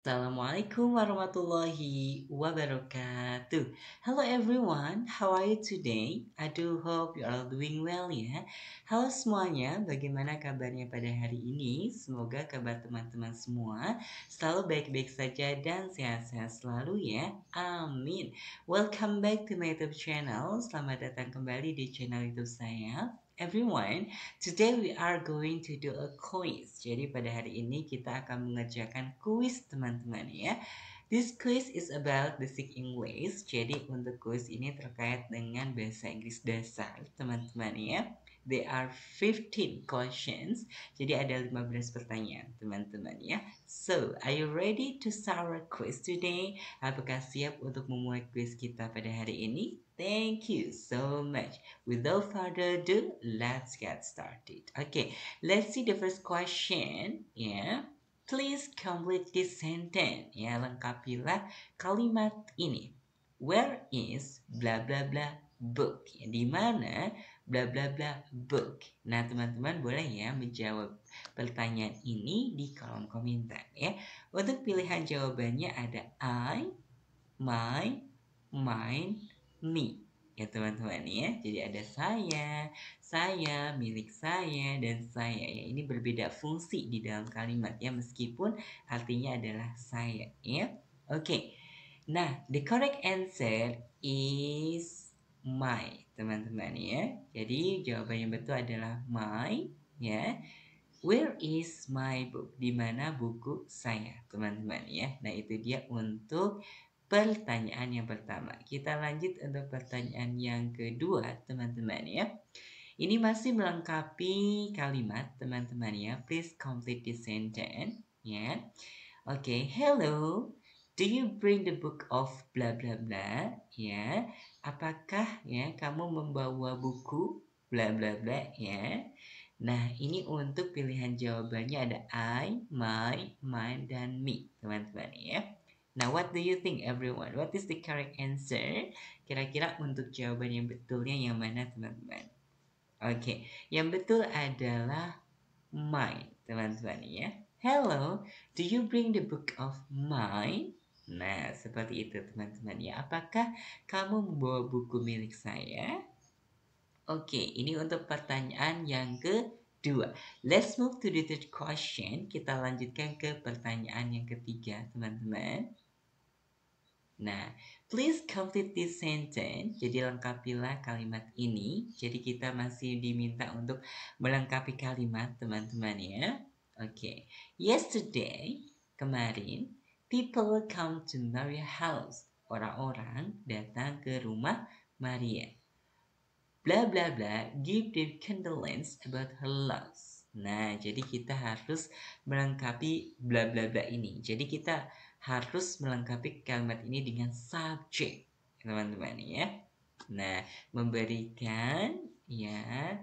Assalamualaikum warahmatullahi wabarakatuh. Hello everyone, how are you today? I do hope you are doing well ya. Halo semuanya, bagaimana kabarnya pada hari ini? Semoga kabar teman-teman semua selalu baik-baik saja dan sehat-sehat selalu ya. Amin. Welcome back to my YouTube channel. Selamat datang kembali di channel YouTube saya. Everyone, today we are going to do a quiz. Jadi pada hari ini kita akan mengerjakan kuis teman-teman ya. This quiz is about basic English. Jadi untuk kuis ini terkait dengan bahasa Inggris dasar teman-teman ya. There are 15 questions. Jadi ada 15 pertanyaan teman-teman ya. So, are you ready to start our quiz today? Apakah siap untuk memulai kuis kita pada hari ini? Thank you so much. Without further ado, let's get started. Okay, let's see the first question. Yeah, please complete this sentence. Ya, lengkapilah kalimat ini. Where is blah blah blah book? Ya, di mana blah blah blah book? Nah, teman-teman boleh ya menjawab pertanyaan ini di kolom komentar ya. Untuk pilihan jawabannya ada I, my, mine, me ya teman-teman ya. Jadi ada saya, milik saya, dan saya ya. Ini berbeda fungsi di dalam kalimat ya, meskipun artinya adalah saya ya. Oke. Nah, the correct answer is my teman-teman ya. Jadi jawaban yang betul adalah my ya. Where is my book? Di mana buku saya, teman-teman ya. Nah, itu dia untuk pertanyaan yang pertama. Kita lanjut untuk pertanyaan yang kedua, teman-teman ya. Ini masih melengkapi kalimat, teman-teman ya. Please complete the sentence ya. Oke, hello. Do you bring the book of blah blah blah? Ya. Apakah ya kamu membawa buku blah blah blah ya? Nah, ini untuk pilihan jawabannya ada I, my, mine, dan me, teman-teman ya. Nah, what do you think everyone? What is the correct answer? Kira-kira untuk jawaban yang betulnya yang mana, teman-teman? Oke, yang betul adalah mine, teman-teman ya. Hello, do you bring the book of mine? Nah, seperti itu teman-teman ya. Apakah kamu membawa buku milik saya? Oke, ini untuk pertanyaan yang kedua. Let's move to the third question. Kita lanjutkan ke pertanyaan yang ketiga, teman-teman. Nah, please complete this sentence. Jadi lengkapilah kalimat ini. Jadi kita masih diminta untuk melengkapi kalimat, teman-teman ya. Oke. Yesterday, kemarin, people come to Maria house. Orang-orang datang ke rumah Maria. Bla bla bla, give their condolence about her loss. Nah, jadi kita harus melengkapi bla bla bla ini. Jadi kita harus melengkapi kalimat ini dengan subjek, teman-teman ya. Nah, memberikan ya.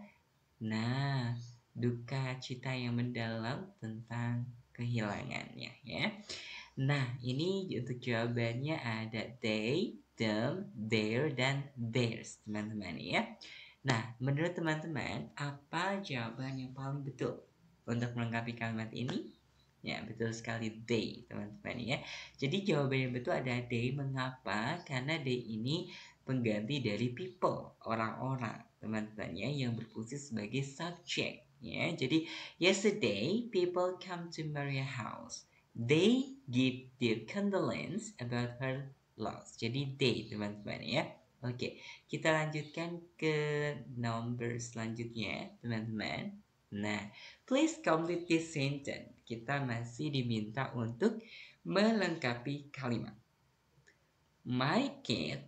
Nah, duka cita yang mendalam tentang kehilangannya ya. Nah, ini untuk jawabannya ada they, them, their, dan theirs, teman-teman ya. Nah, menurut teman-teman, apa jawaban yang paling betul untuk melengkapi kalimat ini? Ya, betul sekali they, teman-teman ya. Jadi jawaban yang betul ada they. Mengapa? Karena they ini pengganti dari people, orang-orang, teman-teman ya, yang berfungsi sebagai subjek. Ya, jadi yesterday people come to Maria house. They give their condolence about her loss. Jadi they, teman-teman ya. Oke, kita lanjutkan ke nomor selanjutnya, teman-teman. Nah, please complete this sentence. Kita masih diminta untuk melengkapi kalimat. My cat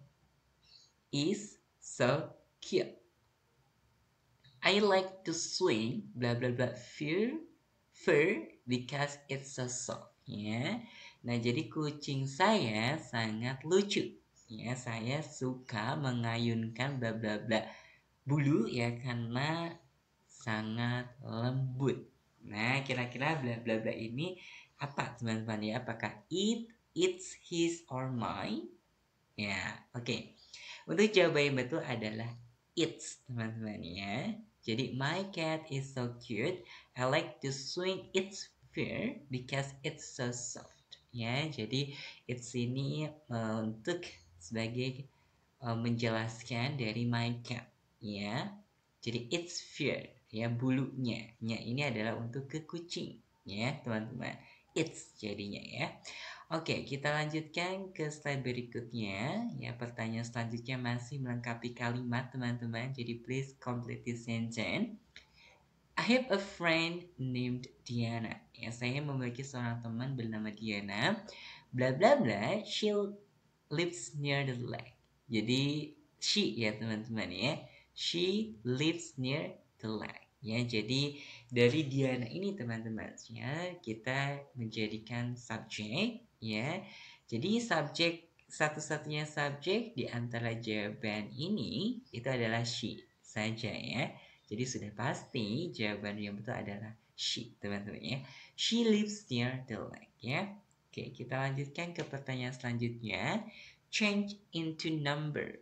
is so cute. I like to swing blah blah blah fur because it's so soft ya. Nah, jadi kucing saya sangat lucu. Ya, saya suka mengayunkan bla bla bla bulu ya karena sangat lembut. Nah, kira-kira bla bla bla ini apa teman-teman ya? Apakah it's his or mine? Ya, oke. Untuk jawaban yang betul adalah it's, teman-teman ya. Jadi my cat is so cute. I like to swing its fur because it's so soft. ya. Jadi it's ini untuk sebagai menjelaskan dari my cat, ya. Jadi it's fur, ya, bulunya. Ya, ini adalah untuk ke kucing, ya, teman-teman. It's jadinya, ya. Oke, kita lanjutkan ke slide berikutnya. Ya, pertanyaan selanjutnya masih melengkapi kalimat, teman-teman. Jadi please complete this sentence. I have a friend named Diana. Ya, saya memiliki seorang teman bernama Diana. Bla bla bla, she lives near the lake. Jadi she, ya teman-teman, ya. She lives near the lake. Ya, jadi dari Diana ini teman-teman, ya, kita menjadikan subjek, ya. Jadi subjek, satu-satunya subjek di antara jawaban ini itu adalah she saja, ya. Jadi sudah pasti jawaban yang betul adalah she, teman-teman, ya. She lives near the lake, ya. Oke, kita lanjutkan ke pertanyaan selanjutnya. Change into number.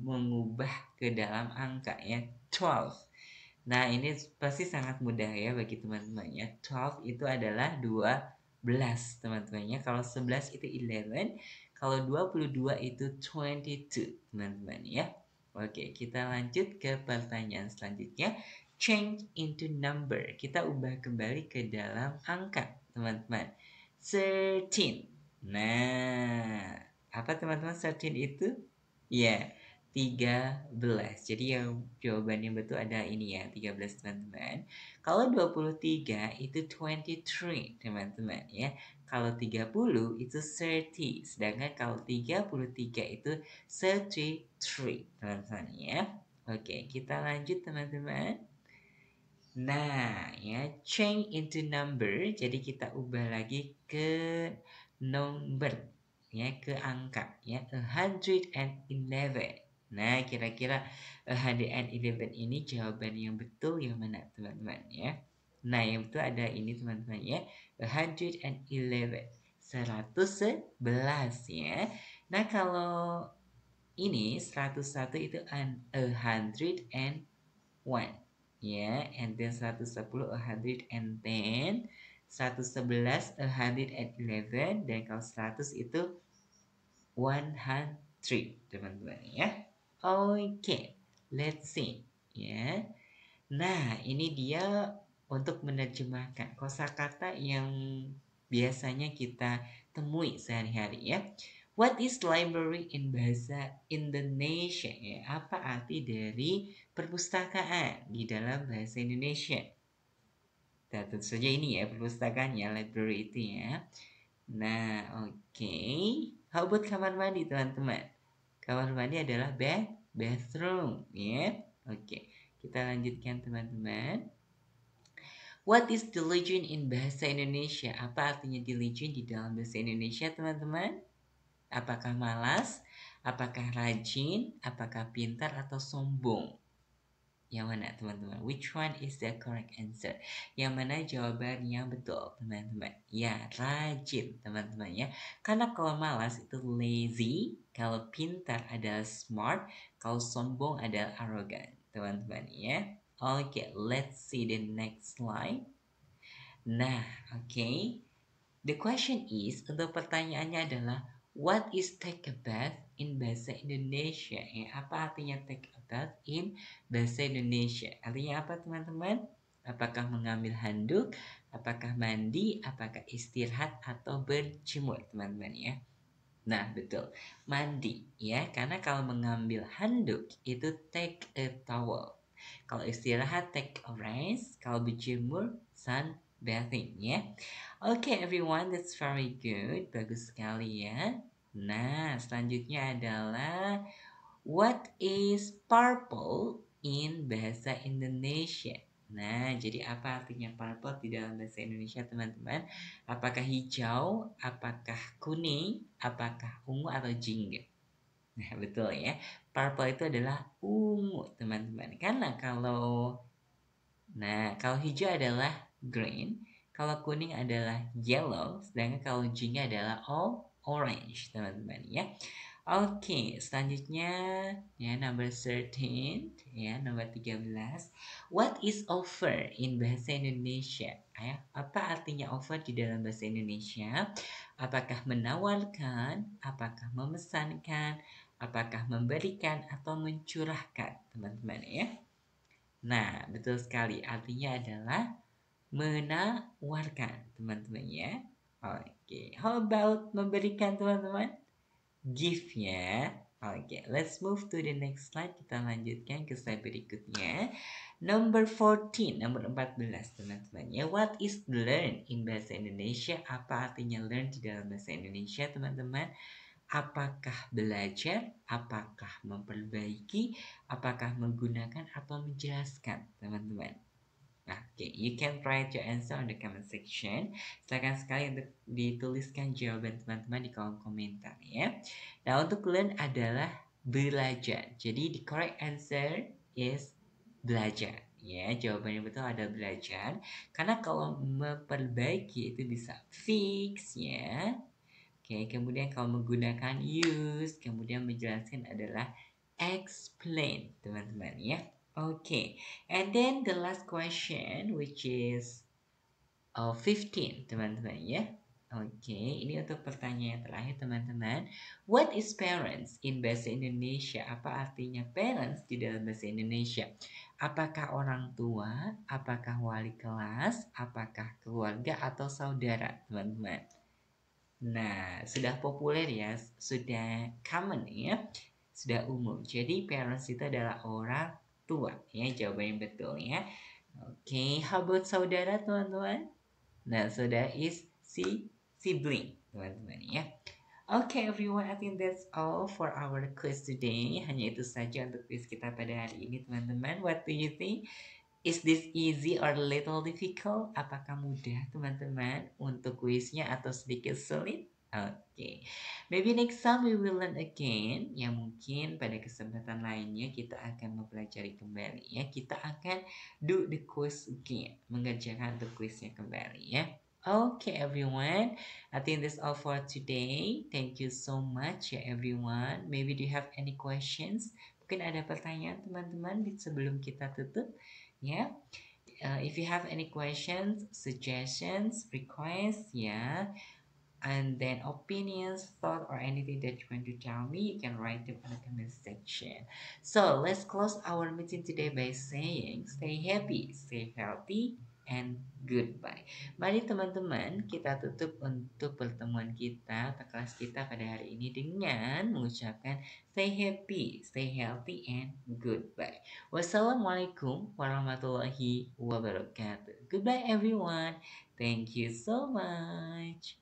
Mengubah ke dalam angka, ya. 12. Nah, ini pasti sangat mudah ya bagi teman-teman, ya. 12 itu adalah 12, teman-teman, ya. Kalau 11 itu 11, kalau 22 itu 22, teman-teman, ya. Oke, kita lanjut ke pertanyaan selanjutnya. Change into number. Kita ubah kembali ke dalam angka, teman-teman. 13. Nah, apa teman-teman 13 itu? Ya, 13. Jadi yang jawabannya betul ada ini ya, 13, teman-teman. Kalau 23 itu 23, teman-teman, ya. Kalau 30 itu 30, sedangkan kalau 33 itu 33, teman-teman, ya. Oke, kita lanjut, teman-teman. Nah, ya, change into number. Jadi kita ubah lagi ke number, ya, ke angka, ya, 111. Nah, kira-kira 111 ini jawaban yang betul yang mana, teman-teman, ya? Nah, yang betul ada ini, teman-teman, ya. 111. 111, ya. Nah, kalau ini 101 itu 101, ya, and then 110 110, 111 111, dan kalau 100 itu 100, teman-teman, ya. Oke, let's see, ya. Nah, ini dia untuk menerjemahkan kosakata yang biasanya kita temui sehari-hari, ya. What is library in bahasa Indonesia, ya? Apa arti dari perpustakaan di dalam bahasa Indonesia? Nah, tentu saja ini ya perpustakaannya, library itu, ya. Nah, oke. How about kamar mandi, teman-teman? Kamar mandi adalah bathroom, ya. Oke, kita lanjutkan, teman-teman. What is diligent in bahasa Indonesia? Apa artinya diligent di dalam bahasa Indonesia, teman-teman? Apakah malas? Apakah rajin? Apakah pintar atau sombong? Yang mana, teman-teman? Which one is the correct answer? Yang mana jawaban yang betul, teman-teman? Ya, rajin, teman-teman, ya. Karena kalau malas itu lazy, kalau pintar adalah smart, kalau sombong adalah arrogant, teman-teman, ya. Oke, let's see the next slide. Nah, oke. The question is, untuk pertanyaannya adalah, what is take a bath in bahasa Indonesia? Ya, apa artinya take a bath in bahasa Indonesia? Artinya apa, teman-teman? Apakah mengambil handuk? Apakah mandi? Apakah istirahat atau berjemur, teman-teman, ya? Nah, betul. Mandi, ya. Karena kalau mengambil handuk itu take a towel. Kalau istirahat take a rest. Kalau berjemur sunbathing, ya. Oke, everyone, that's very good. Bagus sekali, ya. Nah, selanjutnya adalah what is purple in bahasa Indonesia? Nah, jadi apa artinya purple di dalam bahasa Indonesia, teman-teman? Apakah hijau, apakah kuning, apakah ungu atau jingga? Nah, betul, ya. Purple itu adalah ungu, teman-teman. Karena kalau hijau adalah green, kalau kuning adalah yellow, sedangkan kalau jingga adalah orange, teman-teman, ya. Oke, selanjutnya ya number 13 ya nomor 13. What is offer in bahasa Indonesia? Ya, apa artinya offer di dalam bahasa Indonesia? Apakah menawarkan, apakah memesankan, apakah memberikan atau mencurahkan, teman-teman ya? Nah, betul sekali. Artinya adalah menawarkan, teman-teman ya. Oke, how about memberikan, teman-teman? Give ya. Oke, let's move to the next slide. Kita lanjutkan ke slide berikutnya. Number 14, nomor 14 teman-teman ya. What is learn in bahasa Indonesia? Apa artinya learn di dalam bahasa Indonesia, teman-teman? Apakah belajar? Apakah memperbaiki? Apakah menggunakan atau menjelaskan, teman-teman? Okay, you can write your answer on the comment section. Silakan sekali untuk dituliskan jawaban teman-teman di kolom komentar ya. Nah, untuk learn adalah belajar. Jadi the correct answer is belajar. Ya, jawaban yang betul adalah belajar. Karena kalau memperbaiki itu bisa fix ya. Oke, kemudian kalau menggunakan use, kemudian menjelaskan adalah explain, teman-teman ya. Okay, and then the last question which is 15, teman-teman ya. Oke, ini untuk pertanyaan terakhir, teman-teman. What is parents in bahasa Indonesia? Apa artinya parents di dalam bahasa Indonesia? Apakah orang tua? Apakah wali kelas? Apakah keluarga atau saudara, teman-teman? Nah, sudah populer ya, sudah common ya, sudah umum. Jadi parents itu adalah orang tua ya, jawaban yang betul ya. Oke, how about saudara, teman-teman? Nah, saudara is sibling, teman-teman ya. Oke, everyone, I think that's all for our quiz today. Hanya itu saja untuk quiz kita pada hari ini, teman-teman. What do you think? Is this easy or little difficult? Apakah mudah, teman-teman, untuk kuisnya atau sedikit sulit? Oke, maybe next time we will learn again. Ya mungkin pada kesempatan lainnya kita akan mempelajari kembali ya. Kita akan do the quiz again, mengerjakan the quiznya kembali ya. Okay, everyone. I think that's all for today. Thank you so much ya everyone. Maybe do you have any questions? Mungkin ada pertanyaan teman-teman sebelum kita tutup. Yeah, if you have any questions, suggestions, requests, yeah, and then opinions, thought, or anything that you want to tell me, you can write them in the comment section. So let's close our meeting today by saying stay happy, stay healthy, and goodbye. Mari teman-teman kita tutup untuk pertemuan kita atau kelas kita pada hari ini dengan mengucapkan stay happy, stay healthy, and goodbye. Wassalamualaikum warahmatullahi wabarakatuh. Goodbye everyone. Thank you so much.